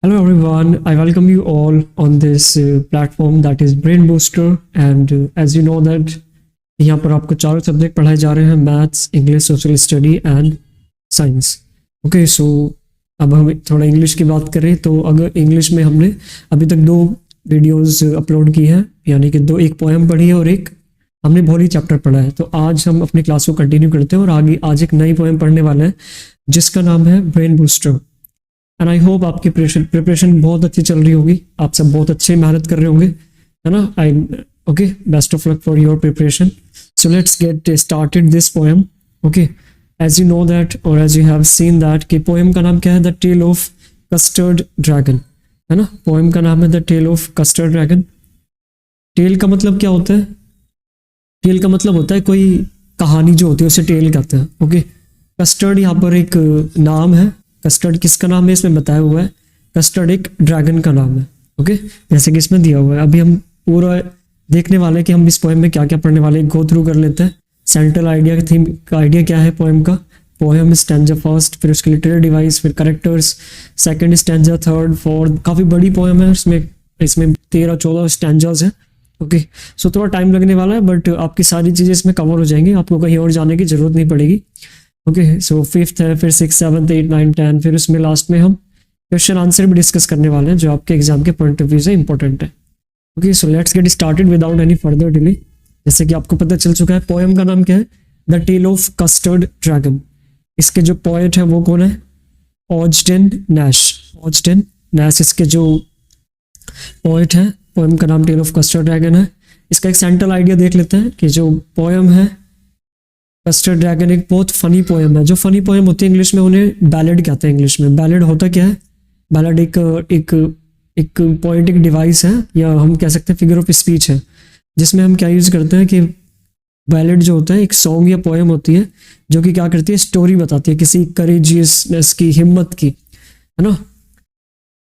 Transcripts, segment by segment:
Hello everyone, I welcome you all on this platform that is Brain Booster and as you know that यहाँ पर आपको चारों subject पढ़ाए जा रहे हैं maths, English, social study and science. Okay so अब हम थोड़ा इंग्लिश की बात करें तो अगर इंग्लिश में हमने अभी तक दो वीडियोस अपलोड की हैं, यानी कि एक पोएम पढ़ी है और एक हमने भोली चैप्टर पढ़ा है। तो आज हम अपनी क्लास को कंटिन्यू करते हैं और आगे आज एक नई पोएम पढ़ने वाले हैं जिसका नाम है brain booster. And I hope आपकी प्रिपरेशन बहुत अच्छी चल रही होगी, आप सब बहुत अच्छे मेहनत कर रहे होंगे, है ना। I okay, best of luck for your preparation. So let's get started this poem. Okay, as you know that और as you have seen that कि पोएम का नाम क्या है, the tale of custard dragon, है ना। पोएम का नाम है the tale of custard dragon. Tale का मतलब क्या होता है? टेल का मतलब होता है कोई कहानी जो होती है उसे टेल कहते हैं। ओके, कस्टर्ड यहाँ पर एक नाम है। कस्टर्ड किसका नाम है इसमें बताया हुआ है, कस्टर्ड एक ड्रैगन का नाम है। ओके, जैसे कि इसमें दिया हुआ है। अभी हम पूरा देखने वाले हैं कि हम इस पोएम में क्या क्या पढ़ने वाले हैं, गो थ्रू कर लेते हैं। सेंट्रल आइडिया थीम का आइडिया क्या है पोएम का, पोएम स्टैंजा फर्स्ट, फिर उसके लिटरेरी डिवाइस, फिर characters, second stanza, third, fourth. काफ़ी बड़ी पोएम है, इसमें 13-14 स्टैंजाज है। ओके सो थोड़ा टाइम लगने वाला है बट आपकी सारी चीज़ें इसमें कवर हो जाएंगी, आपको कहीं और जाने की जरूरत नहीं पड़ेगी। ओके सो फिफ्थ है, फिर 6, 7, 8, 9, 10, फिर उसमें लास्ट में हम क्वेश्चन आंसर भी डिस्कस करने वाले हैं जो आपके एग्जाम के पॉइंट ऑफ व्यू से इंपॉर्टेंट है। Okay so let's get started without any further delay. जैसे कि आपको पता चल चुका है पोएम का नाम क्या है, the tale of custard dragon. इसके जो पोएट है वो कौन है, ऑजडेन नैश। ऑजडेन नैश इसके जो पोएट है। पोएम का नाम टेल ऑफ कस्टर्ड ड्रैगन है। इसका एक सेंट्रल आइडिया देख लेते हैं कि जो पोएम है कस्टर्ड ड्रैगन एक बहुत फनी पोएम है। जो फनी पोएम होती है इंग्लिश में उन्हें बैलेड कहते हैं। इंग्लिश में बैलेड होता क्या है, बैलेड एक पोएटिक डिवाइस है या हम कह सकते हैं फिगर ऑफ स्पीच है, जिसमें हम क्या यूज करते हैं कि बैलेड जो होता है एक सॉन्ग या पोएम होती है जो कि क्या करती है, स्टोरी बताती है किसी करेजियसनेस की, हिम्मत की, है ना।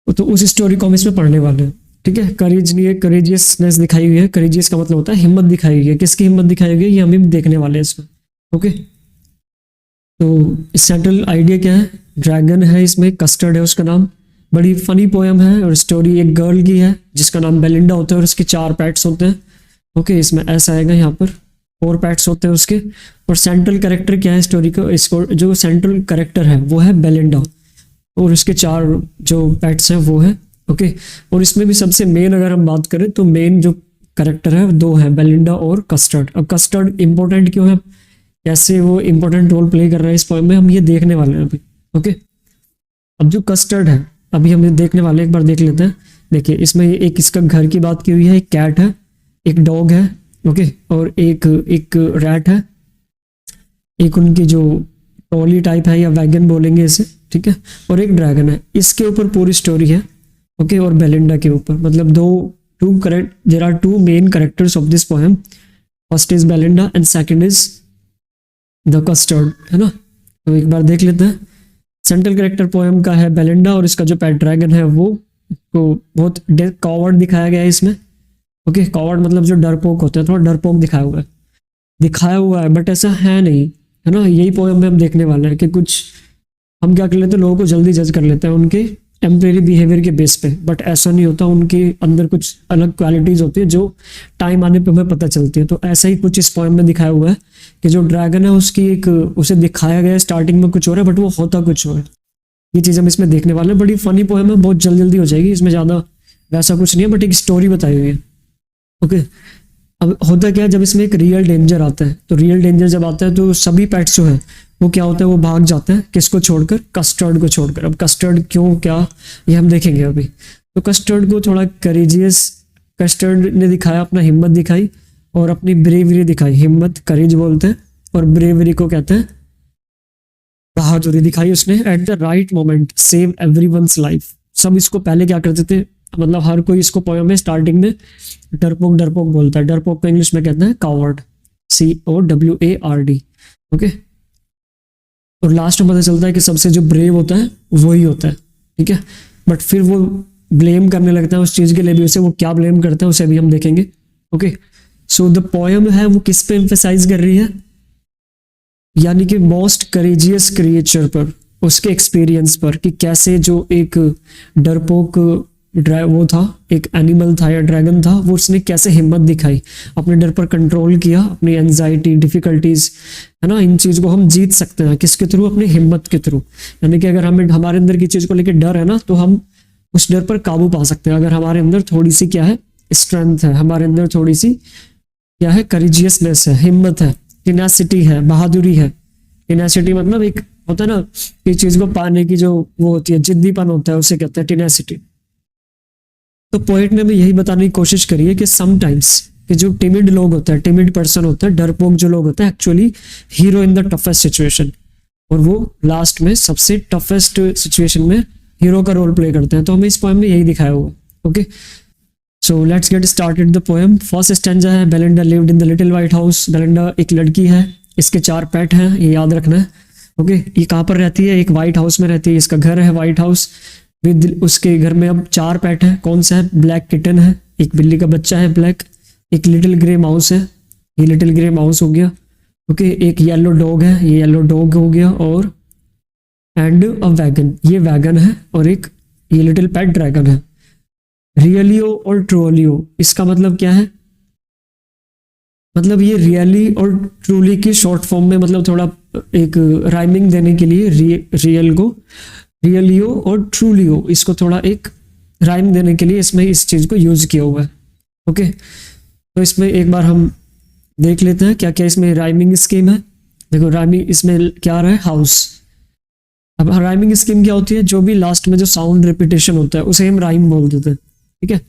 तो उस स्टोरी को हम इसमें पढ़ने वाले हैं। ठीक है, करेज नहीं है, करेजियसनेस दिखाई हुई है। करेजियस का मतलब होता है हिम्मत दिखाई हुई है। किसकी हिम्मत दिखाई हुई है ये हम भी देखने वाले हैं इसमें। ओके तो सेंट्रल आइडिया क्या है, ड्रैगन है, इसमें कस्टर्ड है उसका नाम। बड़ी फनी पोएम है और स्टोरी एक गर्ल की है जिसका नाम बेलिंडा होता है और उसके 4 पैट्स होते हैं। ओके, इसमें ऐसा आएगा, यहाँ पर 4 पैट्स होते हैं उसके। और सेंट्रल कैरेक्टर क्या है स्टोरी का, इसको जो सेंट्रल कैरेक्टर है वो है बेलिंडा और उसके 4 जो पैट्स हैं वो है। ओके, और इसमें भी सबसे मेन अगर हम बात करें तो मेन जो कैरेक्टर है 2 है, बेलिंडा और कस्टर्ड। अब कस्टर्ड इंपॉर्टेंट क्यों है, कैसे वो इंपॉर्टेंट रोल प्ले कर रहा है इस पोएम में, हम ये देखने वाले हैं अभी। ओके, अब जो कस्टर्ड है अभी हम ये देखने वाले, एक बार देख लेते हैं। देखिए इसमें एक इसका घर की बात की हुई है, एक कैट है, एक डॉग है, ओके, और एक रैट है, एक उनकी जो ट्रॉली टाइप है या वैगन बोलेंगे इसे, ठीक है, और एक ड्रैगन है। इसके ऊपर पूरी स्टोरी है। ओके, और बेलिंडा के ऊपर, मतलब there are 2 main characters of this poem. First is Belinda and second is the Custard, है ना। तो एक बार देख लेते हैं। सेंट्रल कैरेक्टर पोएम का है बेलिंडा और इसका जो पेट ड्रैगन है वो तो बहुत कॉवर्ड दिखाया गया है इसमें। ओके, कॉवर्ड मतलब जो डरपोक होता है, थोड़ा डरपोक दिखाया हुआ है बट ऐसा है नहीं, है ना। यही पोएम में हम देखने वाले हैं कि कुछ हम क्या कर लेते हैं, लोगों को जल्दी जज कर लेते हैं उनके टेम्परेरी बिहेवियर के बेस पे, बट ऐसा नहीं होता। उनके अंदर कुछ अलग क्वालिटीज होती है जो टाइम आने पे हमें पता चलती है। तो ऐसा ही कुछ इस पोएम में दिखाया हुआ है कि जो ड्रैगन है उसकी उसे दिखाया गया है स्टार्टिंग में कुछ और है बट वो होता कुछ और है। ये चीज़ हम इसमें देखने वाले हैं। बड़ी फनी पोएम है, बहुत जल्दी हो जाएगी, इसमें ज़्यादा वैसा कुछ नहीं है बट एक स्टोरी बताई हुई है। ओके, अब होता क्या है, जब इसमें एक रियल डेंजर आता है तो रियल डेंजर जब आता है तो सभी पेट्स जो है वो क्या होता है, वो भाग जाते हैं। किसको छोड़कर, कस्टर्ड को छोड़कर। अब कस्टर्ड क्यों, क्या, ये हम देखेंगे अभी। तो कस्टर्ड को थोड़ा करेजियस, कस्टर्ड ने दिखाया, अपना हिम्मत दिखाई और अपनी ब्रेवरी दिखाई। हिम्मत करेज बोलते हैं और ब्रेवरी को कहते हैं बहादुरी दिखाई उसने। At the right moment save everyone's life. सब इसको पहले क्या करते थे, मतलब हर कोई इसको पोएम में स्टार्टिंग में डरपोक बोलता है। डरपोक को इंग्लिश में कहते हैं कावर्ड, COWARD। ओके, और लास्ट में पता चलता है कि सबसे जो ब्रेव होता है वही होता है, ठीक है। बट फिर वो ब्लेम करने लगता है उस चीज़ के लिए भी उसे, वो क्या ब्लेम करता है उसे भी हम देखेंगे। ओके, सो द पोएम है वो किस पे एम्फेसाइज कर रही है, यानी कि मोस्ट करेजियस क्रिएचर पर। उसके एक्सपीरियंस पर कि कैसे जो एक डरपोक वो था, एक एनिमल था या ड्रैगन था, वो उसने कैसे हिम्मत दिखाई, अपने डर पर कंट्रोल किया, अपनी एंजाइटी, डिफिकल्टीज, है ना, इन चीज को हम जीत सकते हैं किसके थ्रू, अपनी हिम्मत के थ्रू। यानी कि अगर हमें हमारे अंदर की चीज को लेकर डर है ना, तो हम उस डर पर काबू पा सकते हैं। अगर हमारे अंदर थोड़ी सी क्या है, स्ट्रेंथ है, हमारे अंदर थोड़ी सी क्या है, करेजियसनेस है, हिम्मत है, टेनासिटी है, बहादुरी है। टेनासिटी मतलब एक होता है ना कि चीज को पाने की जो वो होती है, जिद्दीपन होता है, उसे कहते हैं टेनासिटी। तो पोएट ने भी यही बताने की कोशिश करी है कि समटाइम्स कि जो टिमिड लोग होते हैं, टिमिड पर्सन होते हैं, डरपोक जो लोग होते हैं, actually hero in the toughest situation, और वो लास्ट में सबसे टफेस्ट सिचुएशन में हीरो का रोल प्ले करते हैं। तो हमें इस पोएम में यही दिखाया हुआ है। Okay, so let's get started the poem. First stanza है, Belinda lived in the little white house. Belinda एक लड़की है, इसके 4 पेट हैं, ये याद रखना है। ओके, ये कहाँ पर रहती है, एक व्हाइट हाउस में रहती है, इसका घर है व्हाइट हाउस विद, उसके घर में अब 4 पेट है। कौन सा है, ब्लैक किटन है, एक बिल्ली का बच्चा है ब्लैक, एक लिटिल ग्रे माउस है, ये लिटिल ग्रे माउस हो गया। ओके, एक येलो डॉग है, ये येलो डॉग हो गया, और एंड अ वैगन, ये वैगन है, और एक ये लिटिल पेट ड्रैगन है। रियलियो और ट्रूलियो, इसका मतलब क्या है, मतलब ये रियली और ट्रूली की शॉर्ट फॉर्म में, मतलब थोड़ा एक राइमिंग देने के लिए रियल को रियलियो और ट्रूलियो, इसको थोड़ा एक राइम देने के लिए इसमें इस चीज को यूज किया हुआ है। ओके, तो इसमें एक बार हम देख लेते हैं क्या क्या इसमें राइमिंग स्कीम है। देखो राइमिंग इसमें क्या आ रहा है, हाउस। अब राइमिंग स्कीम क्या होती है, जो भी लास्ट में जो साउंड रिपीटेशन होता है उसे हम राइम बोल देते हैं। ठीक है,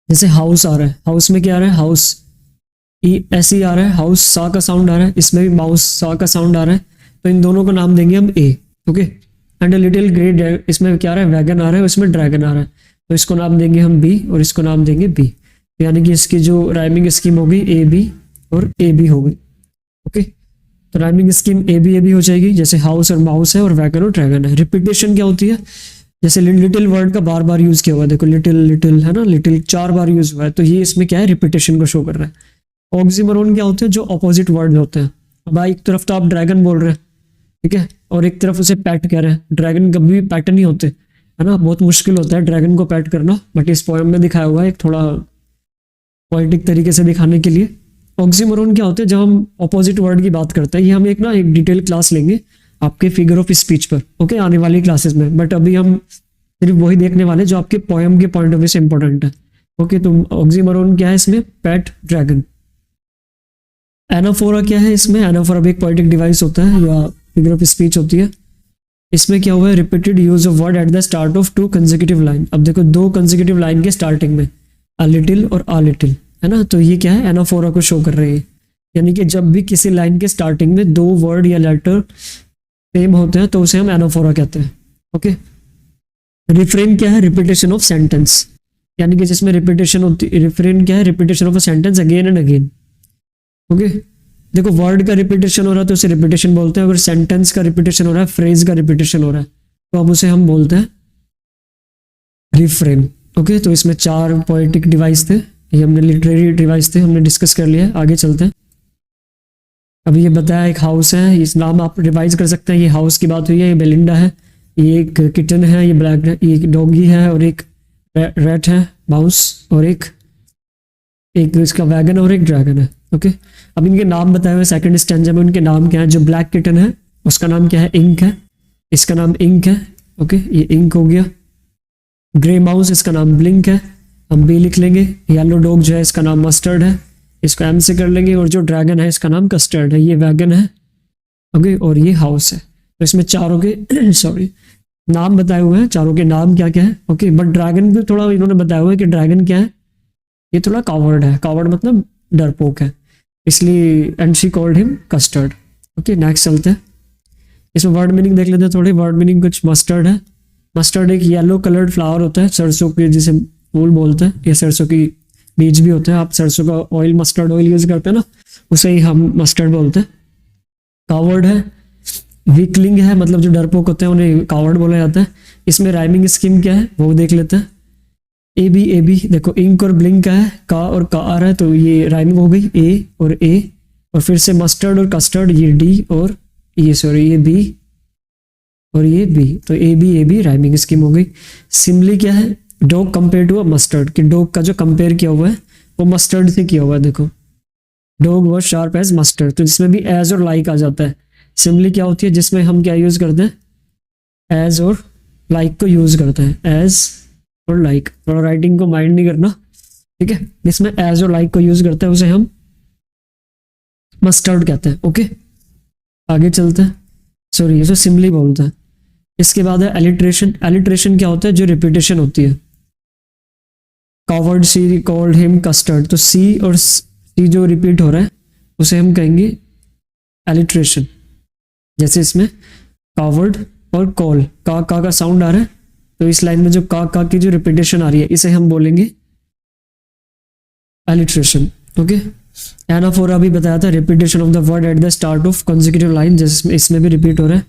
जैसे हाउस आ रहा है, हाउस में क्या आ रहा है, हाउस ऐसे ही आ रहा है, हाउस सा का साउंड आ रहा है, इसमें भी माउस सा का साउंड आ रहा है, तो इन दोनों का नाम देंगे हम ए। ओके, एंड लिटिल ग्रे, इसमें क्या आ रहा है, वैगन आ रहा है, इसमें ड्रैगन आ रहा है, तो इसको नाम देंगे हम बी, और इसको नाम देंगे बी। यानी कि इसकी जो राइमिंग स्कीम होगी ए बी और ए बी होगी। ओके, तो राइमिंग स्कीम ए बी हो जाएगी, जैसे हाउस और माउस है, और वैगन और ड्रैगन है। रिपीटेशन क्या होती है, जैसे लिटिल वर्ड का बार बार यूज किया हुआ है, देखो लिटिल लिटिल है ना, लिटिल 4 बार यूज हुआ है, तो ये इसमें क्या है, रिपीटेशन को शो कर रहा है। ऑक्सीमोरोन क्या होते हैं, जो अपोजिट वर्ड होते हैं। अब एक तरफ तो आप ड्रैगन बोल रहे हैं, ठीक है, और एक तरफ उसे पैट कह रहे हैं। ड्रैगन कभी भी पैट नहीं होते, है ना, बहुत मुश्किल होता है ड्रैगन को पैट करना, बट इस पोएम में दिखाया हुआ है एक थोड़ा पोएटिक तरीके से दिखाने के लिए। ऑक्सीमोरोन क्या होते हैं, जब हम अपोजिट वर्ड की बात करते हैं, ये हम एक डिटेल क्लास लेंगे आपके फिगर ऑफ स्पीच पर, ओके, आने वाली क्लासेस में, बट अभी हम सिर्फ वही देखने वाले जो आपके पोएम के पॉइंट ऑफ व्यू से इंपॉर्टेंट है। ओके, तो ऑक्सीमोरोन क्या है इसमें, पैट ड्रैगन। एनाफोरा क्या है इसमें, एनाफोरा भी एक पोएटिक डिवाइस होता है या फिगर ऑफ स्पीच होती है। इसमें क्या हुआ है, repeated use of word at the start of 2 consecutive line. अब देखो 2 कंसेक्यूटिव लाइन के स्टार्टिंग में अ लिटिल और आ लिटिल, है ना, तो ये क्या है, एनाफोरा को शो कर रही है। यानी कि जब भी किसी लाइन के स्टार्टिंग में 2 वर्ड या लेटर सेम होते हैं तो उसे हम एनाफोरा कहते हैं। ओके, रिफ्रेन क्या है, रिपीटेशन ऑफ सेंटेंस, यानी कि जिसमें रिपीटेशन होती है। रिफ्रेन क्या है, repetition of a sentence again and again. Okay, देखो वर्ड का रिपीटेशन हो रहा है तो उसे रिपीटेशन बोलते हैं, अगर सेंटेंस का रिपीटेशन हो रहा है, फ्रेज का रिपीटेशन हो रहा है, तो अब उसे हम बोलते हैं रिफ्रेन। ओके, तो इसमें 4 पोएटिक डिवाइस थे, ये हमने लिटरेरी डिवाइस थे, हमने डिस्कस कर लिया। आगे चलते हैं। अभी ये बताया एक हाउस है, इस नाम आप रिवाइज कर सकते हैं, ये हाउस की बात हुई है, ये बेलिंडा है, ये एक किटन है, ये ब्लैक है, ये एक डॉगी है, और एक रैट है, माउस, और एक इसका वैगन और एक ड्रैगन है। ओके, अब इनके नाम बताए हुए सेकंड स्टैंजा में, उनके नाम क्या है। जो ब्लैक किटन है उसका नाम क्या है, इंक है, इसका नाम इंक है। ओके, ये इंक हो गया। ग्रे माउस, इसका नाम ब्लिंक है, हम बी लिख लेंगे। येलो डॉग जो है इसका नाम मस्टर्ड है, इसको एम से कर लेंगे, और जो ड्रैगन है इसका नाम कस्टर्ड है, ये वैगन है। ओके, और ये हाउस है। तो इसमें चारों के सॉरी नाम बताए हुए हैं, चारों के नाम क्या क्या है। ओके, बट ड्रैगन भी थोड़ा इन्होंने बताया हुआ है कि ड्रैगन क्या है, ये थोड़ा कावर्ड है, कावर्ड मतलब डरपोक है, इसलिए and she called him custard. Okay, next चलते हैं। इसमें वर्ड मीनिंग देख लेते हैं थोड़ी। वर्ड मीनिंग कुछ मस्टर्ड है। मस्टर्ड एक येलो कलर्ड फ्लावर होता है, सरसों के जिसे फूल बोलते हैं, ये सरसों की बीज भी होते हैं। आप सरसों का ऑयल, मस्टर्ड ऑयल यूज करते हैं ना, उसे ही हम मस्टर्ड बोलते हैं। कावर्ड है, वीकलिंग है, मतलब जो डरपोक होते हैं उन्हें कावर्ड बोला जाता है। इसमें राइमिंग स्कीम क्या है वो देख लेते हैं। ए बी देखो इंक और ब्लिंक का है, का और का आ रहा है, तो ये राइमिंग हो गई ए और ए, और फिर से मस्टर्ड और कस्टर्ड, ये डी और ये सॉरी ये बी, और ये बी, तो ए बी राइमिंग स्कीम हो गई। सिमली क्या है, dog compare to a Mustard, कि डॉग का जो कंपेयर किया हुआ है वो मस्टर्ड से किया हुआ है। देखो dog was sharp as Mustard, तो जिसमें भी एज और लाइक आ जाता है। सिमली क्या होती है, जिसमें हम क्या यूज करते हैं, एज और लाइक को यूज करते हैं, एज और लाइक। थोड़ा राइटिंग को माइंड नहीं करना, ठीक है। जिसमें एज और लाइक को यूज करते हैं उसे हम मस्टर्ड कहते हैं। ओके आगे चलते हैं, सॉरी इसे सिमली बोलते हैं। इसके बाद है एलिट्रेशन। एलिट्रेशन क्या होता है, जो रिपीटेशन होती है। Coward she called him custard, तो सी और सी जो रिपीट हो रहा है उसे हम कहेंगे एलिट्रेशन। जैसे इसमें कॉवर्ड और कॉल, का साउंड आ रहा है, तो इस लाइन में जो का की जो रिपीटेशन आ रही है इसे हम बोलेंगे एलिट्रेशन। ओके एनाफोरा भी बताया था, repetition of the word at the start of consecutive line, जैसे इसमें भी रिपीट हो रहा है।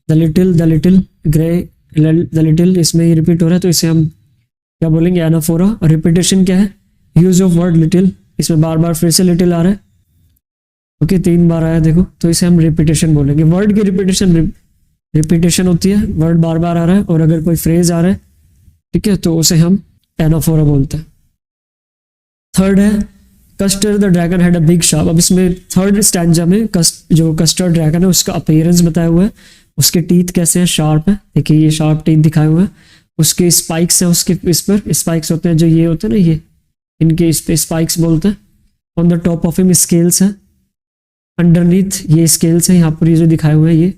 The little grey the little, इसमें ही रिपीट हो रहा है, तो इसे हम क्या बोलेंगे, एनाफोरा। रिपीटेशन क्या है, यूज ऑफ वर्ड लिटिल, इसमें बार बार फिर से लिटिल आ रहा है। ओके 3 बार आया देखो, तो इसे हम रिपीटेशन बोलेंगे। वर्ड की रिपीटेशन होती है, वर्ड बार बार आ रहा है, और अगर कोई फ्रेज आ रहा है, ठीक है, तो उसे हम एनाफोरा बोलते हैं। थर्ड है castor the dragon had a big sharp. अब इसमें थर्ड स्टैंजा में जो कस्टर्ड ड्रैगन है उसका अपीयरेंस बताया हुआ है, उसके टीथ कैसे हैं, शार्प है। देखिए ये शार्प टीथ दिखाए हुए हैं, उसके स्पाइक्स हैं, उसके इस पर स्पाइक्स होते हैं, जो ये होते हैं ना, ये इनके इस पे स्पाइक्स बोलते हैं। On the top of him scales हैं, अंडरनीथ ये स्केल्स हैं, यहाँ पर ये जो दिखाए हुए हैं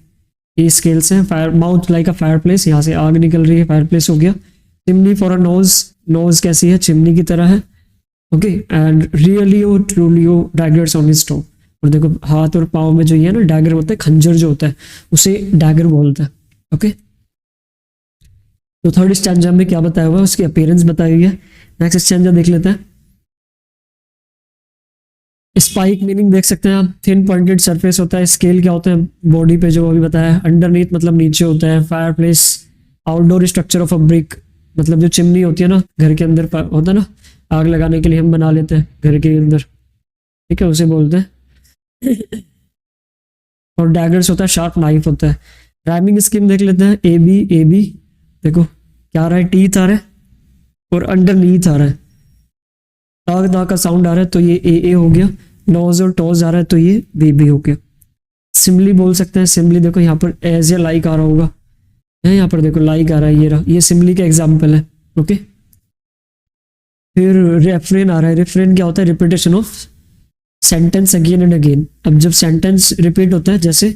ये स्केल्स हैं। Fire mouth like a fire place, यहाँ से आग निकल रही है, फायर प्लेस हो गया। Chimney for a nose, nose कैसी है, चिमनी की तरह है। Okay and realio trulio daggers on his top, और देखो हाथ और पाँव में जो ये है ना डैगर होता है, खंजर जो होता है उसे डैगर बोलता है। ओके तो थर्ड स्टैंजा में क्या बताया हुआ है, उसकी अपीयरेंस बताई हुई है। नेक्स्ट स्टैंजा देख लेते हैं। स्पाइक मीनिंग देख सकते हैं आप, थिन पॉइंटेड सरफेस होता है। स्केल क्या होता है, बॉडी पे जो अभी बताया है। अंडरनीथ मतलब नीचे होता है। Fire place outdoor structure of a brick, मतलब जो चिमनी होती है ना घर के अंदर होता है ना, आग लगाने के लिए हम बना लेते हैं घर के अंदर, ठीक है, उसे बोलते हैं। और डैगर्स होता है, शार्प नाइफ होता है। राइमिंग स्कीम देख लेते हैं। ए बी देखो क्या आ रहा है, टीथ आ रहा है और अंडरनीथ आ रहा है। ता का साउंड आ रहा है, तो ये ए हो गया। नोज और टोज आ रहा है, तो ये बी हो गया। सिमली बोल सकते हैं। सिमली देखो यहाँ पर एज या लाइक आ रहा होगा, है यहाँ पर देखो लाइक आ रहा है, ये रहा, ये सिमली का एग्जाम्पल है। ओके फिर रेफरेन आ रहा है। रेफरेन क्या होता है, repetition of sentence again and again. अब जब सेंटेंस रिपीट होता है, जैसे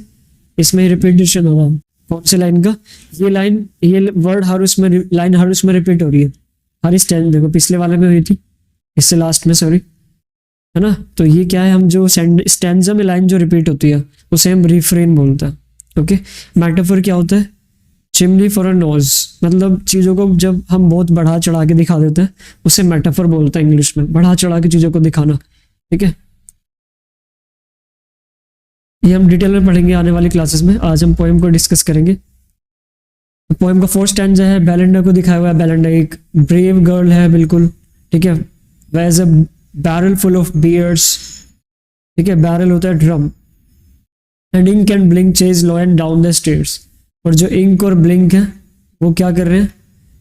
इसमें रिपीटेशन होगा कौन से लाइन का, ये लाइन, ये वर्ड हर उसमें लाइन हर उसमें रिपीट हो रही है, हर स्टैंड देखो पिछले वाले में हुई थी, इससे लास्ट में, सॉरी, है ना। तो ये क्या है, हम जो स्टैंजा में लाइन जो रिपीट होती है उसे हम रिफ्रेन बोलते हैं। ओके मेटाफर क्या होता है, चिमनी फॉर अ नोज, मतलब चीज़ों को जब हम बहुत बढ़ा चढ़ा के दिखा देते हैं उसे मेटाफर बोलते हैं इंग्लिश में, बढ़ा चढ़ा के चीज़ों को दिखाना, ठीक है। ये हम डिटेल में पढ़ेंगे आने वाली क्लासेस में। आज हम पोएम को डिस्कस करेंगे। तो पोएम का फोर्थ स्टैंजा है, बेलेंडा को दिखाया हुआ है। बेलेंडा एक ब्रेव गर्ल है, बिल्कुल, ठीक है। Was a barrel full of bears, ठीक है, बैरल होता है drum. And Ink and Blink chase law and down the stairs, और जो इंक और ब्लिंक है वो क्या कर रहे हैं,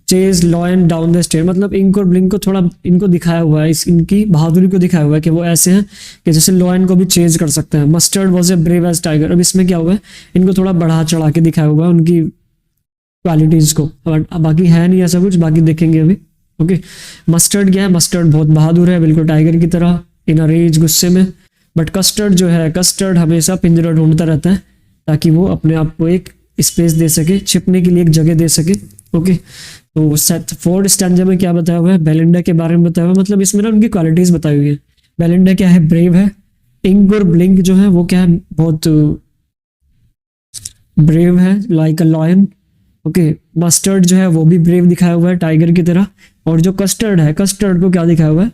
chase law and down the stair, मतलब इंक और ब्लिंक को थोड़ा इनको दिखाया हुआ है, इस इनकी बहादुरी को दिखाया हुआ है कि वो ऐसे हैं कि जैसे लॉयन को भी चेज कर सकते हैं। Mustard was a brave as tiger, अब इसमें क्या हुआ है, इनको थोड़ा बढ़ा चढ़ा के दिखाया हुआ है उनकी क्वालिटीज को, बाकी है नहीं ऐसा कुछ, बाकी देखेंगे अभी। ओके मस्टर्ड क्या है, मस्टर्ड बहुत बहादुर है, बिल्कुल टाइगर की तरह, इन अ रेज, गुस्से में। बट कस्टर्ड जो है, कस्टर्ड हमेशा पिंजरा ढूंढता रहता है ताकि वो अपने आप को एक स्पेस दे सके, छिपने के लिए एक जगह दे सके। ओके तो फोर्थ स्टैंजा में क्या बताया हुआ है, बेलिंडा के बारे में बताया हुआ है, मतलब इसमें ना उनकी क्वालिटीज बताई हुई है। बेलिंडा क्या है, ब्रेव है। इंक और ब्लिंक जो है वो क्या है, बहुत ब्रेव है, like a lion. Okay mustard जो है वो भी ब्रेव दिखाया हुआ है, टाइगर की तरह। और जो कस्टर्ड है, कस्टर्ड को क्या दिखाया हुआ है,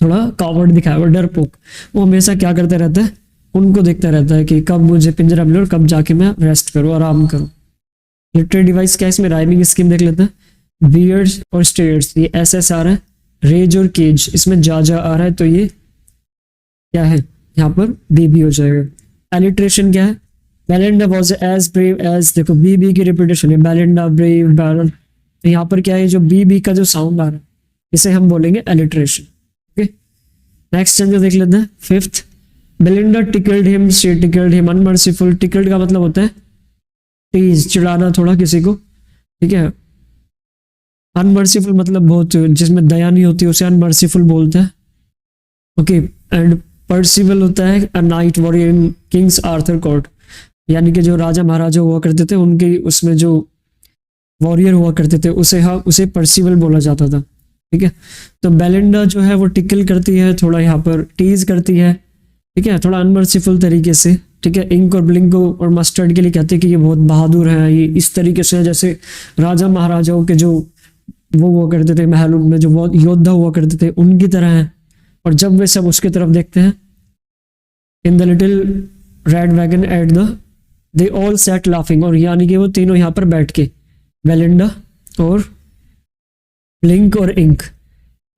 थोड़ा कावर्ड दिखाया हुआ, डरपोक। वो हमेशा क्या करता रहता है, उनको देखता रहता है कि कब मुझे पिंजरा मिले और कब जाके मैं रेस्ट करूँ, आराम करूँ। लिटरेरी डिवाइस क्या है, इसमें राइमिंग स्कीम देख लेते हैं। बियर्ड्स और स्टेयर्स, ये एस आ रहा है। रेज और केज, इसमें जा आ रहा है, तो ये क्या है, यहाँ पर बेबी हो जाएगा। एलिट्रेशन क्या है, Belinda was as brave as, देखो बी बी की रिपीटेशन है, बेलिंडा ब्रेव बैरन। तो यहाँ पर क्या है, जो बी बी का जो साउंड आ रहा है इसे हम बोलेंगे एलिट्रेशन। ओके, नेक्स्ट चेंज देख लेते हैं, fifth. Belinda tickled him, she tickled him unmerciful. Tickled का मतलब होता है टीज, चिढ़ाना थोड़ा किसी को, ठीक है। अनमर्सीफुल मतलब बहुत जिसमें दया नहीं होती उसे अनमर्सीफुल बोलते हैं। ओके, एंड पर्सिवल होता है a night warrior in Kings Arthur court, यानी कि जो राजा महाराजा हुआ करते थे उनके उसमें जो वॉरियर हुआ करते थे उसे पर्सिवल बोला जाता था, ठीक है। तो बेलिंडा जो है वो टिकल करती है, थोड़ा यहाँ पर टीज करती है, ठीक है, थोड़ा अनमर्सीफुल तरीके से, ठीक है। इंक और ब्लिंक और मस्टर्ड के लिए कहते हैं कि ये बहुत बहादुर है, ये इस तरीके से जैसे राजा महाराजाओं के जो वो हुआ करते थे महल में, जो बहुत योद्धा हुआ करते थे उनकी तरह है। और जब वे सब उसके तरफ देखते हैं, इन the little red wagon at the, they all set laughing, और यानी कि वो तीनों यहाँ पर बैठ के, बेलिंडा और ब्लिंक और इंक,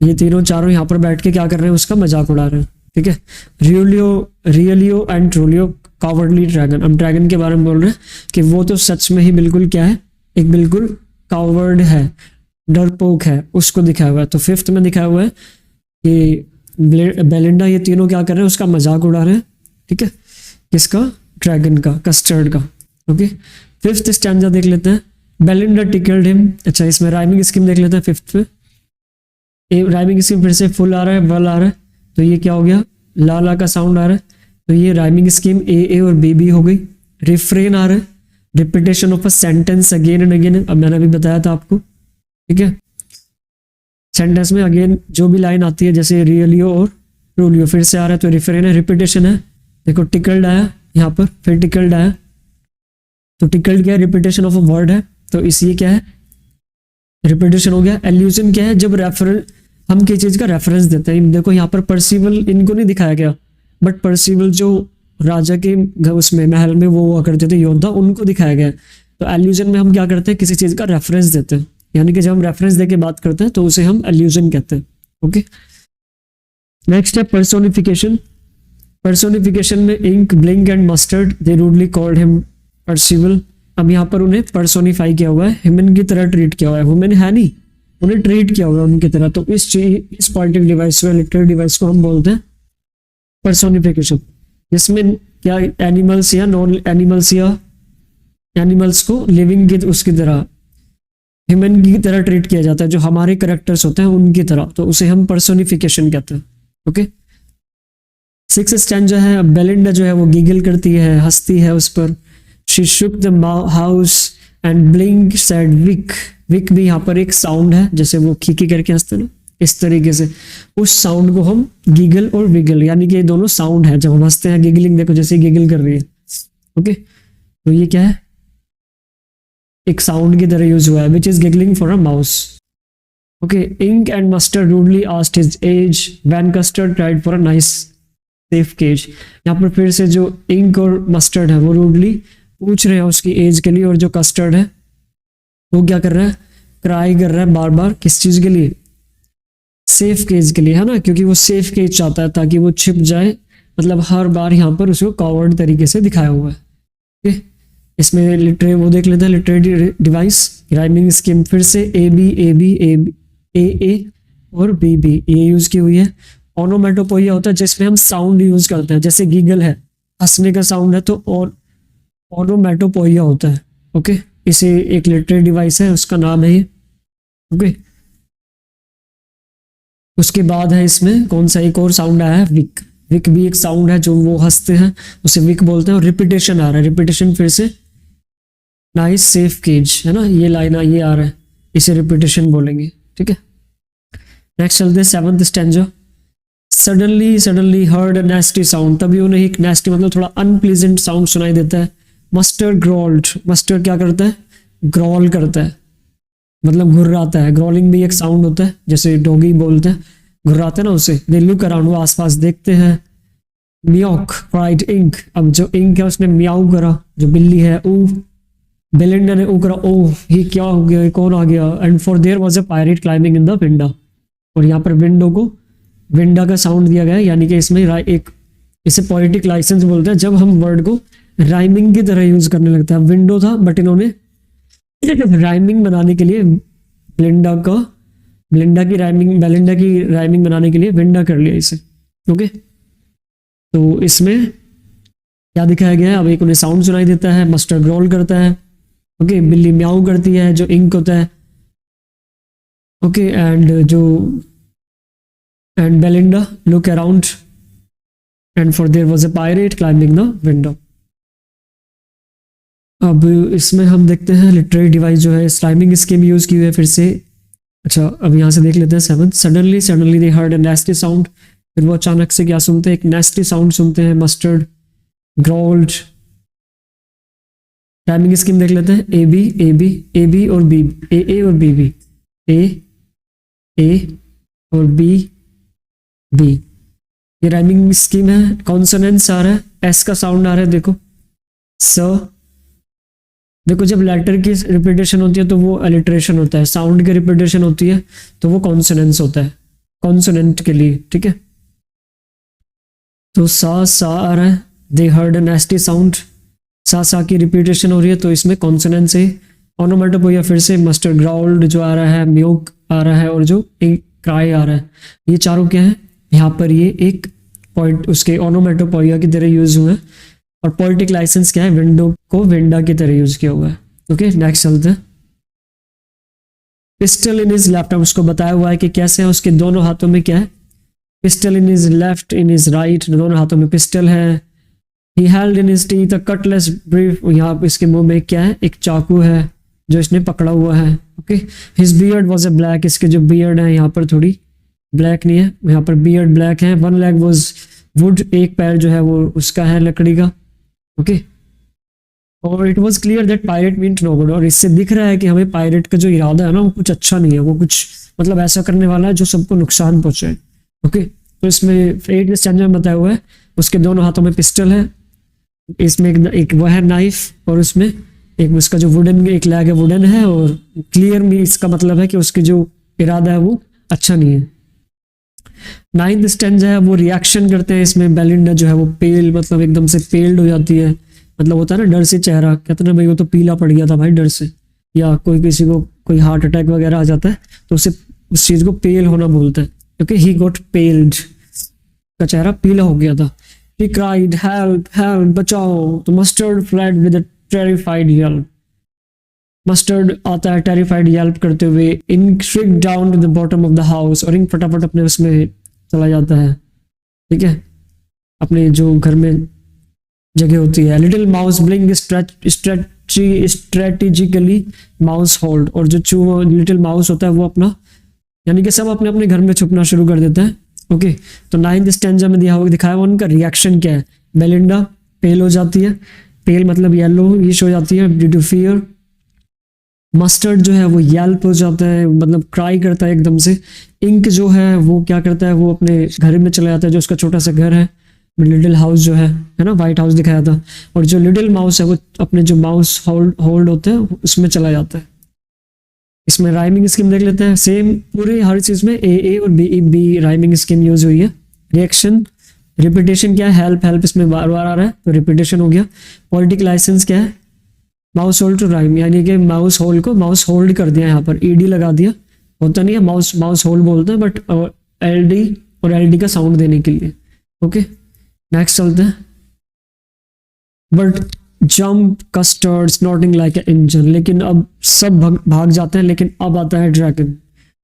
ये तीनों चारों यहाँ पर बैठ के क्या कर रहे हैं, उसका मजाक उड़ा रहे हैं, ठीक है। रियलियो एंड ट्रूलियो कावर्डली ड्रैगन, हम ड्रैगन के बारे में बोल रहे हैं कि वो तो सच में ही बिल्कुल क्या है, एक बिल्कुल कावर्ड है, डरपोक है, उसको दिखाया हुआ है। तो फिफ्थ में दिखाया हुआ है कि बेलिंडा, ये तीनों क्या कर रहे हैं, उसका मजाक उड़ा रहे हैं, ठीक है, किसका, ड्रैगन का, कस्टर्ड का। ओके, फिफ्थ स्टैंजा देख लेते हैं, बेलिंडा टिकल्ड हिम। अच्छा, इसमें राइमिंग स्कीम देख लेते हैं फिफ्थ पे। राइमिंग स्कीम फिर से फुल आ रहा है, वल आ रहा है, तो ये क्या हो गया, ला ला का साउंड आ रहा है, तो ये राइमिंग स्कीम ए और बी हो गई। रिफ्रेन आ रहा है, repetition of a sentence again and again, अब मैंने अभी बताया था आपको, ठीक है। सेंटेंस में अगेन जो भी लाइन आती है, जैसे रियलियो और ट्रूलियो, फिर से आ रहा है तो रिफ्रेन है, रिपीटेशन है। देखो टिकल्ड आया यहाँ पर, फिर टिकल्ड आया, तो टिकल्ड क्या है, रिपीटेशन ऑफ अ वर्ड है, तो इसलिए क्या है, रिपीटेशन हो गया। एल्यूजन क्या है, जब रेफरेंस, हम किसी चीज का रेफरेंस देते हैं। देखो यहाँ पर पर्सिवल इनको नहीं दिखाया गया, बट पर्सिवल जो राजा के उसमें महल में वो हुआ करते थे योद्धा, उनको दिखाया गया। तो एल्यूजन में हम क्या करते हैं, किसी चीज का रेफरेंस देते हैं, यानी कि जब हम रेफरेंस देके बात करते हैं तो उसे हम एल्यूजन कहते हैं। ओके, नेक्स्ट है पर्सोनिफिकेशन। पर्सोनिफिकेशन में Ink, Blink and Mustard, they rudely called him Percival. अब यहाँ पर उन्हें पर्सोनिफाई किया हुआ है, ह्यूमन की तरह ट्रीट किया हुआ है, वुमेन है नहीं, उन्हें ट्रीट किया हुआ है उनकी तरह। तो इस पॉलिटिक डिवाइस को, लिटरेरी डिवाइस को हम बोलते हैं पर्सोनिफिकेशन, जिसमें क्या एनिमल्स या नॉन एनिमल्स या एनिमल्स को लिविंग की उसकी तरह, ह्यूमन की तरह ट्रीट किया जाता है, जो हमारे करेक्टर्स होते हैं उनकी तरह, तो उसे हम पर्सोनिफिकेशन कहते हैं। ओके, सिक्स स्टैंजा है, बेलिंडा जो है वो गीगल करती है, हंसती है उस पर। She shook the house and Blink said week. Week भी यहाँ पर एक साउंड है, जैसे वो खीखी करके हंसते ना, इस तरीके से उस साउंड को हम गीगल और विगल, यानी कि ये दोनों साउंड है, जब हम हंसते हैं गिगलिंग, देखो जैसे गीगल कर रही है। ओके, तो ये क्या है, एक साउंड की तरह यूज हुआ है, which is giggling for a mouse. Okay, Ink and Mustard rudely asked his age when Custard tried for a nice safe cage. यहाँ पर फिर से जो इंक और मस्टर्ड है वो रूडली पूछ रहे हैं उसकी एज के लिए, और जो कस्टर्ड है वो क्या कर रहा है, क्राई कर रहा है बार बार, किस चीज के लिए, सेफ केज के लिए, है ना, क्योंकि वो सेफ केज चाहता है ताकि वो छिप जाए, मतलब हर बार यहाँ पर उसको कवर्ड तरीके से दिखाया हुआ है। ओके, इसमें लिटरे वो देख लेते हैं, लिटरेरी डिवाइस, राइमिंग स्कीम फिर से ए बी और बी ये यूज की हुई है। ओनोमेटोपोइया होता है जिसमें हम साउंड यूज करते हैं, जैसे गीगल है, हंसने का साउंड है, तो और ओनोमेटोपोइया होता है। ओके, इसे एक लिटरेरी डिवाइस है, उसका नाम है ये। ओके, उसके बाद है इसमें कौन सा एक और साउंड आया है, विक। विक भी एक साउंड है, जो वो हंसते हैं उसे विक बोलते हैं। और रिपीटेशन आ रहा है, रिपीटेशन फिर से नाइस सेफ केज, है ना, ये लाइन ये आ रहा है, इसे रिपीटेशन बोलेंगे, ठीक है। नेक्स्ट चलते हैं seventh stanza. Suddenly heard नेस्टी sound, तभी उन्हें एक नेस्टी मतलब थोड़ा अनप्लीजेंट साउंड सुनाई देता है। मस्टर्ड ग्रॉल्ड, मस्टर्ड क्या करता है, ग्रॉल करता है, मतलब घुर्राता है। ग्रॉलिंग भी एक साउंड होता है, जैसे डॉगी बोलते हैं, घुर्राते हैं ना उसे। दे लुक अराउंड, वो आसपास देखते हैं। म्याउक क्राइड इंक, अब जो इंक है उसने म्याऊ करा, जो बिल्ली है। ऊ, बेलिंडा ने ऊ करा, ओह ये क्या हो गया, कौन आ गया। And for their was a pirate climbing in the window, और यहाँ पर विंडो को विंडा का साउंड दिया गया है, यानी कि इसमें एक, इसे पोएटिक लाइसेंस बोलते हैं, जब हम वर्ड को राइमिंग की तरह यूज करने लगता है। विंडो था बट इन्होंने राइमिंग बनाने के लिए बेलिंडा की राइमिंग बनाने के लिए विंडा कर लिया इसे। ओके, तो इसमें क्या दिखाया गया है, अब एक उन्हें साउंड सुनाई देता है, मस्टर्ड ग्रोल करता है। ओके, बिल्ली म्याऊ करती है जो इंक होता है। Okay, and Belinda look around and for their was a pirate climbing the window. अब इसमें हम देखते हैं लिटरेरी डिवाइस जो है राइमिंग स्कीम यूज की हुई है फिर से। अच्छा, अब यहाँ से देख लेते हैं 7। Suddenly they heard a नेस्टी sound. फिर वो अचानक से क्या सुनते हैं, एक नेस्टी साउंड सुनते हैं, मस्टर्ड ग्रोल्ड। टाइमिंग स्कीम देख लेते हैं, ए बी और बी, ए और बी बी, ए और बी बी। ये राइमिंग स्कीम है। कॉन्सोनेंट्स आ रहा है, एस का साउंड आ रहा है, देखो स। देखो जब लेटर की रिपीटेशन होती है तो वो अलिट्रेशन होता है, साउंड की रिपीटेशन होती है तो वो कॉन्सोनेंट्स होता है, कॉन्सोनेंट के लिए। ठीक है, तो सा आ रहा है, they heard a nasty sound, सा की रिपीटेशन हो रही है तो इसमें कॉन्सोनेंट से। ओनोमेटोपोइया फिर से, मस्टर्ड ग्राउल्ड जो आ रहा है, म्यूक आ रहा है और जो एक क्राई आ रहा है, ये चारों क्या है यहाँ पर, ये एक पॉइंट उसके ओनोमेटोपोइया की तरह यूज हुए हैं। और पोएटिक लाइसेंस क्या है, विंडो को विंडा की तरह यूज किया हुआ है। ओके, नेक्स्ट चलते हैं। पिस्टल इन हिज लेफ्ट, उसको बताया हुआ है कि कैसे है, उसके दोनों हाथों में क्या है, pistol in his left, in his right, दोनों हाथों में पिस्टल है। He held in his teeth a Cutlass brief, यहाँ इसके मुंह में क्या है, एक चाकू है जो इसने पकड़ा हुआ है। Okay, his beard was a black, इसके जो बियर्ड है यहाँ पर थोड़ी ब्लैक नहीं है, यहाँ पर बियर्ड ब्लैक है। वन लेग वाज वुड, एक पैर जो है वो उसका है लकड़ी का। ओके, और it was clear that pirate meant no good, और इससे दिख रहा है कि हमें पायरेट का जो इरादा है ना वो कुछ अच्छा नहीं है, वो कुछ मतलब ऐसा करने वाला है जो सबको नुकसान पहुंचाए। ओके, तो इसमें 8 स्टैंजा में बताया हुआ है, उसके दोनों हाथों में पिस्टल है, इसमें एक वो है नाइफ, और उसमें एक उसका जो वुडन एक लैग है वुडन है, और क्लियर में इसका मतलब है कि उसके जो इरादा है वो अच्छा नहीं है। 9th स्टैंजा है, वो रिएक्शन करते हैं इसमें। बेलिंडा जो है वो पेल, मतलब एकदम से पेल्ड हो जाती है, मतलब होता है ना डर से चेहरा, कहते ना भाई वो तो पीला पड़ गया था भाई डर से, या कोई किसी को कोई हार्ट अटैक वगैरह आ जाता है तो उसे उस चीज को पेल होना बोलते हैं, क्योंकि ही गॉट पेल्ड, का चेहरा पीला हो गया था। ही क्राइड हेल्प हेल्प, बचाओ, तो Mustard fled with a terrified yelp, Mustard आता है टेरिफाइड येल्प करते हुए। Ink shriek down to the bottom of the house, और इंक फटाफट अपने उसमें चला जाता है। ठीक है, अपने जो घर में जगह होती है। Little mouse blink strategically mouse hold, और जो चूहा लिटिल माउस होता है वो अपना, यानी कि सब अपने अपने घर में छुपना शुरू कर देते हैं। ओके, तो 9th स्टैंजा में दिखाया हुआ उनका रिएक्शन क्या है। बेलिंडा पेल हो जाती है, पेल मतलब येलो इश हो जाती है ड्यू टू फियर। मस्टर्ड जो है वो येल्प हो जाता है, मतलब क्राई करता है एकदम से। इंक जो है वो क्या करता है, वो अपने घर में चला जाता है, जो उसका छोटा सा घर है, लिटिल हाउस जो है ना, व्हाइट हाउस दिखाया था। और जो लिटिल माउस है वो अपने जो माउस होल्ड होते हैं उसमें चला जाता है। इसमें राइमिंग स्कीम देख लेते हैं, सेम पूरे हर चीज में ए और बी राइमिंग स्कीम यूज हुई है। रिएक्शन, रिपीटेशन क्या है, हेल्प हेल्प इसमें बार बार आ रहा है तो रिपीटेशन हो गया। पोएटिक लाइसेंस क्या है, माउस होल्ड टू राइम, यानी कि माउस होल्ड को माउस होल्ड कर दिया, यहाँ पर ईडी लगा दिया, होता नहीं है माउस होल्ड बोलते हैं, बट एलडी और एलडी का साउंड देने के लिए। ओके, नेक्स्ट चलते हैं। But jump custard snorting like engine, लेकिन अब सब भाग जाते हैं, लेकिन अब आता है ड्रैगन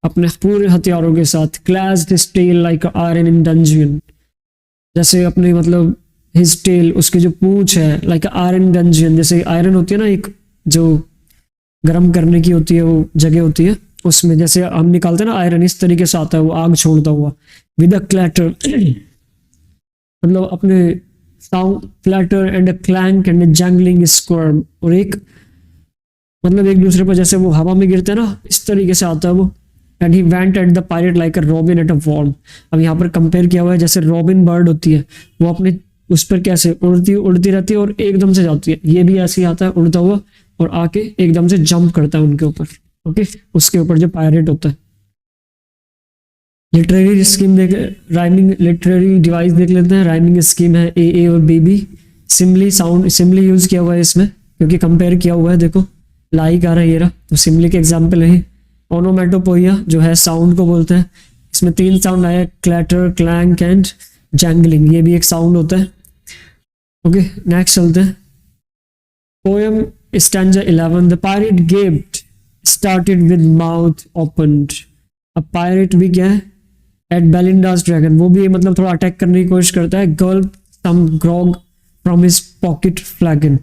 अपने पूरे हथियारों के साथ। Clashed his tail like iron in dungeon, जैसे अपने मतलब हिज टेल, उसकी जो पूंछ है, लाइक आयरन डंजियन, जैसे आयरन होती है ना एक जो गर्म करने की होती है वो जगह होती है, उसमें जैसे हम निकालते हैं ना आयरन, इस तरीके से आता है वो आग छोड़ता हुआ। विद अ क्लैटर, मतलब अपने sound, flatter and a clank and a jangling squirm, और एक मतलब एक दूसरे पर जैसे वो हवा में गिरते हैं ना, इस तरीके से आता है वो। And he went at the pirate like a robin at a worm, अब यहाँ पर कंपेयर किया हुआ है जैसे रॉबिन बर्ड होती है, वो अपने उस पर कैसे उड़ती रहती है और एकदम से जाती है, ये भी ऐसे ही आता है उड़ता हुआ और आके एकदम से जंप करता है उनके ऊपर। ओके, उसके ऊपर जो पायरेट होता है। लिटरेरी स्कीम देख, राइमिंग लिटरेरी डिवाइस देख लेते हैं। राइमिंग स्कीम है ए और बी बी, सिमली यूज किया हुआ है इसमें, क्योंकि कंपेयर किया हुआ है। देखो लाइक आ रहा है ये रहा, तो सिमली के एग्जाम्पल है। ओनोमेटोपोइया जो है साउंड को बोलते हैं। इसमें 3 साउंड आया, क्लैटर, क्लैंक एंड जैंगलिंग, ये भी एक साउंड होता है। ओके नेक्स्ट चलते हैं। Poem stanza 11, the pirate gaped started with mouth opened. अब पायरेट भी क्या है, एट बेलिंडास ड्रैगन, वो भी मतलब थोड़ा अटैक करने की कोशिश करता है। गल्प सम ग्रॉग फ्रॉम हिज पॉकेट फ्लैगन,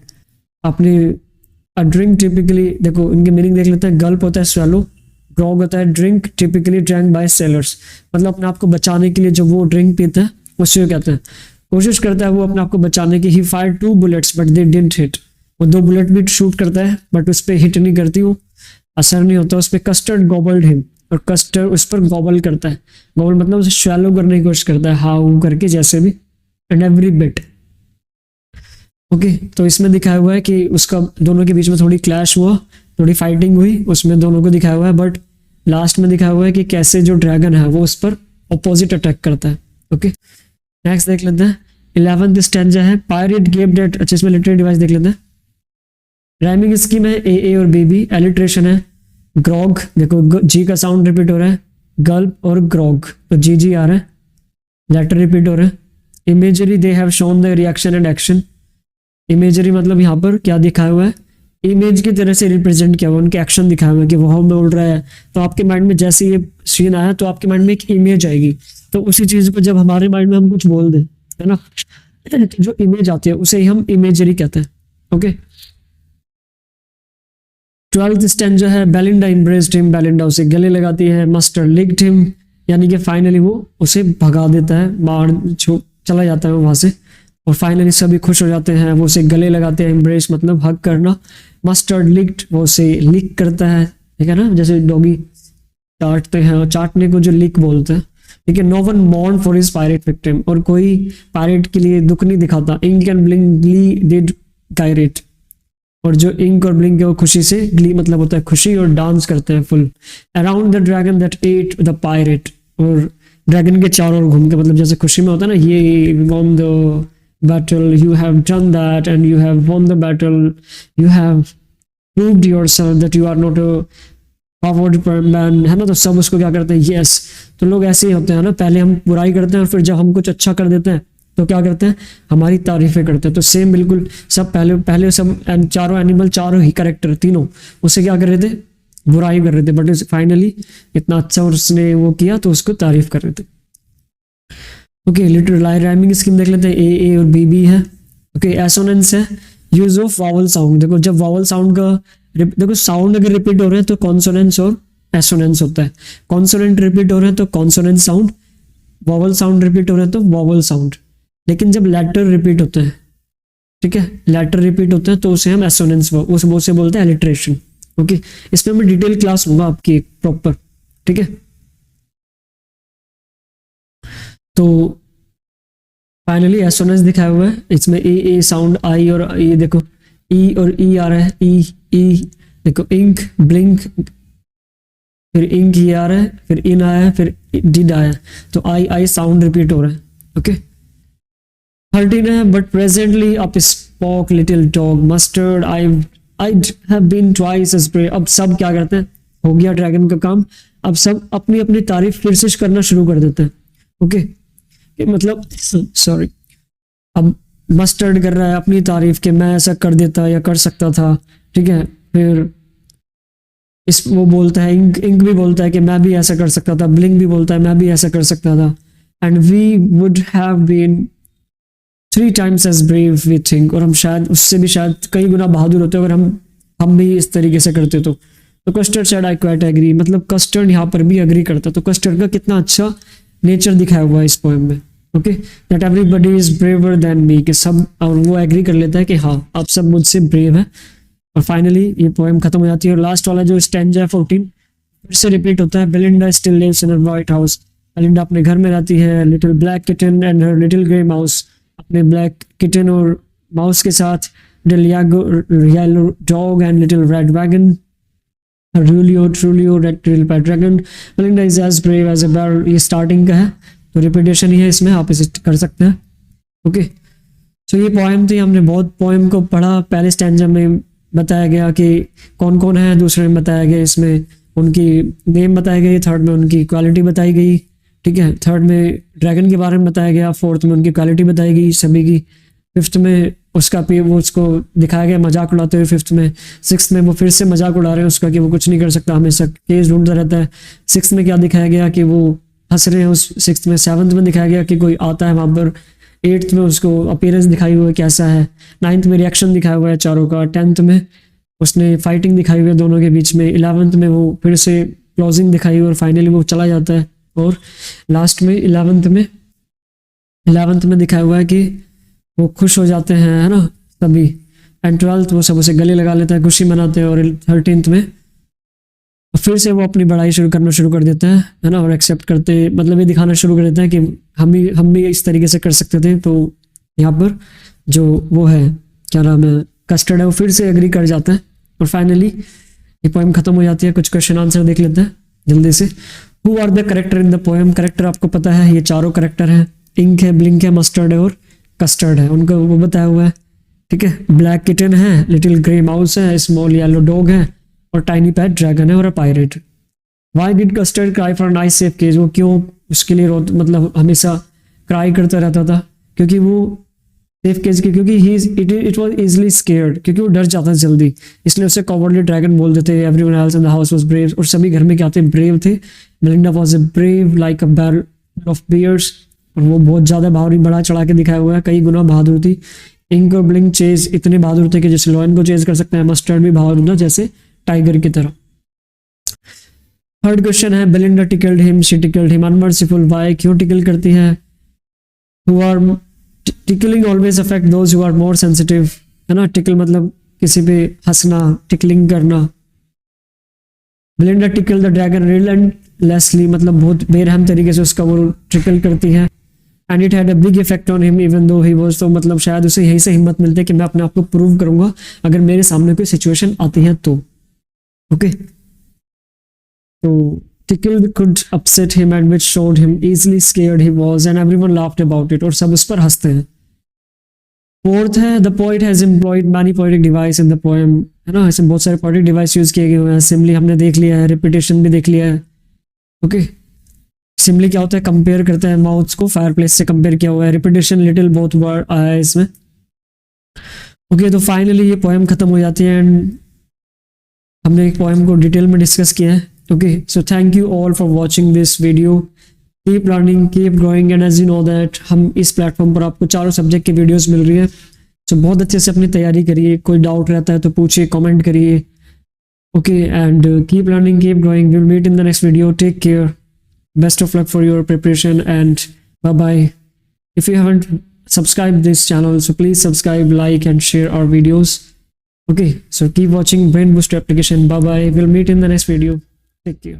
अपनी ड्रिंक टिपिकली, देखो इनके मीनिंग देख लेते हैं। गल्प होता है स्वैलो, ग्रॉग होता है drink, typically drank by sailors, मतलब अपने आप को बचाने के लिए जो वो ड्रिंक पीते हैं उससे कहते हैं। कोशिश करता है वो अपने आप को बचाने की। He fire 2 bullets but they didn't hit, वो 2 बुलेट भी शूट करता है बट उस पर हिट नहीं करती, वो असर नहीं होता उस पर। कस्टर्ड गॉबल्ड हिम, और कस्टर्ड उस पर गॉबल करता है। गॉबल मतलब उसे शैलो करने की कोशिश करता है, हाउ करके जैसे भी। एंड एवरी बिट, ओके तो इसमें दिखाया हुआ है कि उसका दोनों के बीच में थोड़ी क्लैश हुआ, थोड़ी फाइटिंग हुई, उसमें दोनों को दिखाया हुआ है। बट लास्ट में दिखाया हुआ है कि कैसे जो ड्रैगन है वो उस पर अपोजिट अटैक करता है। ओके नेक्स्ट देख लेते हैं। 11th स्टैंजा है, पायरेट गेप्ड एट, अच्छा इसमें लिटरेरी डिवाइस देख लेते हैं। राइमिंग स्कीम है ए और बी, एलिट्रेशन है। ग्रॉग, देखो जी का साउंड रिपीट हो रहा है, गल्प और ग्रॉग, तो जी आ रहा है, लेटर रिपीट हो रहा है। Imagery, they have shown the reaction and action. Imagery मतलब यहाँ पर क्या दिखाया हुआ है, इमेज की तरह से रिप्रेजेंट किया हुआ, उनके एक्शन दिखाया हुआ है कि वो हम उड़ रहा है। तो आपके माइंड में जैसे ये सीन आया तो आपके माइंड में एक इमेज आएगी, तो उसी चीज को जब हमारे माइंड में हम कुछ बोल दें, है ना, तो जो इमेज आती है उसे ही हम इमेजरी कहते हैं। ओके 12th स्टैंजा है, बेलिंडा एम्ब्रेस्ड हिम, बेलिंडा उसे गले लगाती है। मस्टर लिक्ड हिम, यानी कि फाइनली वो उसे भगा देता है, मार चला जाता है वहां से, और फाइनली सभी खुश हो जाते हैं, वो उसे गले लगाते हैं। एम्ब्रेस मतलब हग करना। मस्टर्ड लिक्ड, वो उसे लिक करता है, ठीक है ना, जैसे डॉगी चाटते हैं, और चाटने को जो लिक बोलते हैं। ठीक है, no one mourn for his pirate victim, और कोई पायरेट के लिए दुख नहीं दिखाता। Ink and Blink glee did gyrate, और जो इंक और ब्लिंक है वो खुशी से, ग्ली मतलब होता है खुशी, और डांस करते हैं full. Around the dragon that at the pirate, और ड्रैगन के चारों ओर घूम के, मतलब जैसे खुशी में होता है ना, ये won the battle, you have done that and you have won the battle, you have proved yourself that you are not a coward man, है ना। तो सब उसको क्या करते हैं, yes। तो लोग ऐसे ही होते हैं ना, पहले हम बुराई करते हैं और फिर जब हम कुछ अच्छा कर देते हैं तो क्या करते हैं, हमारी तारीफें करते हैं। तो सेम बिल्कुल सब पहले सब चारों एनिमल, चारों ही कैरेक्टर तीनों उसे क्या कर रहे थे, बुराई कर रहे थे, बट फाइनली इतना अच्छा उसने वो किया तो उसको तारीफ कर रहे थे। ओके लिटिल राइमिंग स्कीम देख लेते हैं। ए और बी है। ओके एसोनेंस है, यूज ऑफ वावल साउंड। देखो जब वावल साउंड का, देखो साउंड अगर रिपीट हो रहे हैं तो कॉन्सोनेंस और एसोनेंस होता है। कॉन्सोनेंट रिपीट हो रहे हैं तो consonant sound, vowel sound repeat हो रहे हैं तो वावल साउंड। लेकिन जब लेटर रिपीट होते हैं, ठीक है, लेटर रिपीट होते हैं तो उसे हम एसोनेंस, उसे बोलते हैं एलिट्रेशन। ओके इसमें मैं डिटेल क्लास होगा आपकी प्रॉपर, ठीक है। तो फाइनली एसोनेंस दिखाया हुआ है, इसमें ए साउंड, आई और ये देखो ई और ई आ रहा है, ई देखो इंक ब्लिंक, फिर इंक ये आ रहा है, फिर इन आया है, फिर डिड आया है, तो आई साउंड रिपीट हो रहा है। ओके 13 है, but presently up spoke little dog Mustard I have been twice as brave. अब सब क्या करते हैं, हो गया ड्रैगन का काम, अब सब अपनी अपनी तारीफ फिर से करना शुरू कर देते हैं। ओके मतलब सॉरी, अब मस्टर्ड कर रहा है अपनी तारीफ के, मैं ऐसा कर देता या कर सकता था, ठीक है। फिर वो बोलता है, इंक भी बोलता है कि मैं भी ऐसा कर सकता था, ब्लिंक भी बोलता है मैं भी ऐसा कर सकता था। And we would have been 3 times as brave we think, और हम शायद उससे भी शायद कई गुना बहादुर होते अगर हम भी इस तरीके से करते तो custard said I quite agree, मतलब कस्टर्ड यहाँ पर भी अग्री करता। तो कस्टर्ड का कितना अच्छा नेचर दिखाया हुआ है इस पोएम में। Okay that everybody is braver than me, कि सब, और वो एग्री कर लेता है कि हाँ आप सब मुझसे ब्रेव है। और फाइनली ये पोएम खत्म हो जाती है। और लास्ट वाला जो स्टैंजा है 14 फिर से रिपीट होता है। Belinda still lives in a white house, Belinda अपने घर में रहती है। Little black kitten and her little grey mouse, अपने ब्लैक किटन और माउस के साथ। Yellow dog and little red wagon, trulio red tail pet dragon. Belinda is as brave as a bear, ये स्टार्टिंग का है तो रिपीटेशन ही है इसमें, आप इसे कर सकते हैं। ओके सो ये पोएम थी, हमने बहुत पोएम को पढ़ा। पहले स्टैंजा में बताया गया कि कौन कौन है, दूसरे में बताया गया इसमें उनकी नेम बताई गई, थर्ड में उनकी क्वालिटी बताई गई, ठीक है, थर्ड में ड्रैगन के बारे में बताया गया, फोर्थ में उनकी क्वालिटी बताई गई सभी की, फिफ्थ में उसका वो उसको दिखाया गया मजाक उड़ाते हुए फिफ्थ में, सिक्स में वो फिर से मजाक उड़ा रहे हैं उसका कि वो कुछ नहीं कर सकता, हमेशा केस ढूंढता रहता है। सिक्स में क्या दिखाया गया कि वो हंस रहे हैं उस सिक्स में। सेवन्थ में दिखाया गया कि कोई आता है वहाँ पर। एट्थ में उसको अपीयरेंस दिखाई हुई है कैसा है। नाइन्थ में रिएक्शन दिखाया हुआ है चारों का। टेंथ में उसने फाइटिंग दिखाई हुई है दोनों के बीच में। 11th में वो फिर से क्लोजिंग दिखाई हुई और फाइनली वो चला जाता है। और लास्ट में 11th में दिखाया हुआ है कि वो खुश हो जाते हैं, है ना, सभी। एंड 12th वो सब उसे गले लगा लेता है, खुशी मनाते हैं। और 13th में फिर से वो अपनी बड़ाई करना शुरू कर देता है ना, और एक्सेप्ट करते, मतलब ये दिखाना शुरू कर देता है कि हम भी इस तरीके से कर सकते थे। तो यहाँ पर जो वो है, क्या नाम है, कस्टर्ड है, वो फिर से एग्री कर जाता है। और फाइनली ये पोएम खत्म हो जाती है। कुछ क्वेश्चन आंसर देख लेते हैं जल्दी से। Who are the character in the poem? Character आपको पता है, ये चारों करेक्टर हैं। इंक है, ब्लिंक है, मस्टर्ड है और कस्टर्ड है। उनको वो बताया हुआ है, ठीक है। ब्लैक किटन है, लिटिल ग्रे माउस है, स्मॉल येलो डॉग है और टाइनी पैट ड्रैगन है और a pirate. Why did Custard cry for nice safe cage? वो क्यों उसके लिए मतलब हमेशा क्राई करता रहता था? क्योंकि वो सेफ केज की, क्योंकि इट वाज इजीली स्केयर्ड, क्योंकि वो डर जाता जल्दी, इसलिए उसे कॉवर्डली ड्रैगन बोल देते। Everyone else in the house was brave, और सभी घर में क्या थे, ब्रेव थे। Melinda was a brave like a barrel of bears, और वो बहुत ज्यादा बहादुरी बढ़ा चढ़ा के दिखाया हुआ है, कई गुना बहादुर थी। इंक और ब्लिंक चेज इतने बहादुर थे कि जैसे लॉयन को चेज कर सकते हैं। मस्टर्ड भी बहादुर था जैसे टाइगर की तरह। थर्ड क्वेश्चन है, Belinda tickled him, she tickled him unmerciful. Why? क्यों टिकल करती है? Who are tickling always affect those who are more sensitive, है ना। टिकल मतलब किसी पे हंसना, टिकलिंग करना। Belinda tickle the dragon relentlessly, मतलब बहुत बेरहम तरीके से उसका वो टिकल करती है। And it had a big effect on him even though he was, तो मतलब शायद उसे यहीं से हिम्मत मिलती है कि मैं अपने आप को प्रूव करूंगा अगर मेरे सामने कोई सिचुएशन आती है तो। ओके, तो tackle could upset him and which showed him easily scared he was and everyone laughed about it, और सब उस पर हंसते हैं। फोर्थ है, the poet has employed many poetic device in the poem, है ना। इसमें बहुत सारे poetic device यूज किए गए हुए हैं। सिमली हमने देख लिया है, repetition भी देख लिया है। ओके, सिमली क्या होता है, कंपेयर करते हैं माउथ्स को, फायरप्लेस से कंपेयर किया हुआ है। रिपीटेशन लिटिल बहुत वर्ड आया है इसमें। ओके, तो फाइनली ये पोएम खत्म हो जाती है एंड हमने एक पोएम को डिटेल में डिस्कस किया है। Okay, so thank you all for watching this video. Keep learning, keep growing, and as you know that हम इस प्लेटफॉर्म पर आपको चारों सब्जेक्ट की वीडियोस मिल रही है। सो बहुत अच्छे से अपनी तैयारी करिए। कोई डाउट रहता है तो पूछिए, कमेंट करिए। Okay, and keep learning, keep growing. Will meet in the next video. Take care. Best of luck for your preparation and bye bye. If you haven't subscribed this channel, so please subscribe, like and share our videos. Okay, so keep watching Brain Booster application. Bye bye. We'll meet in the next video. Take care.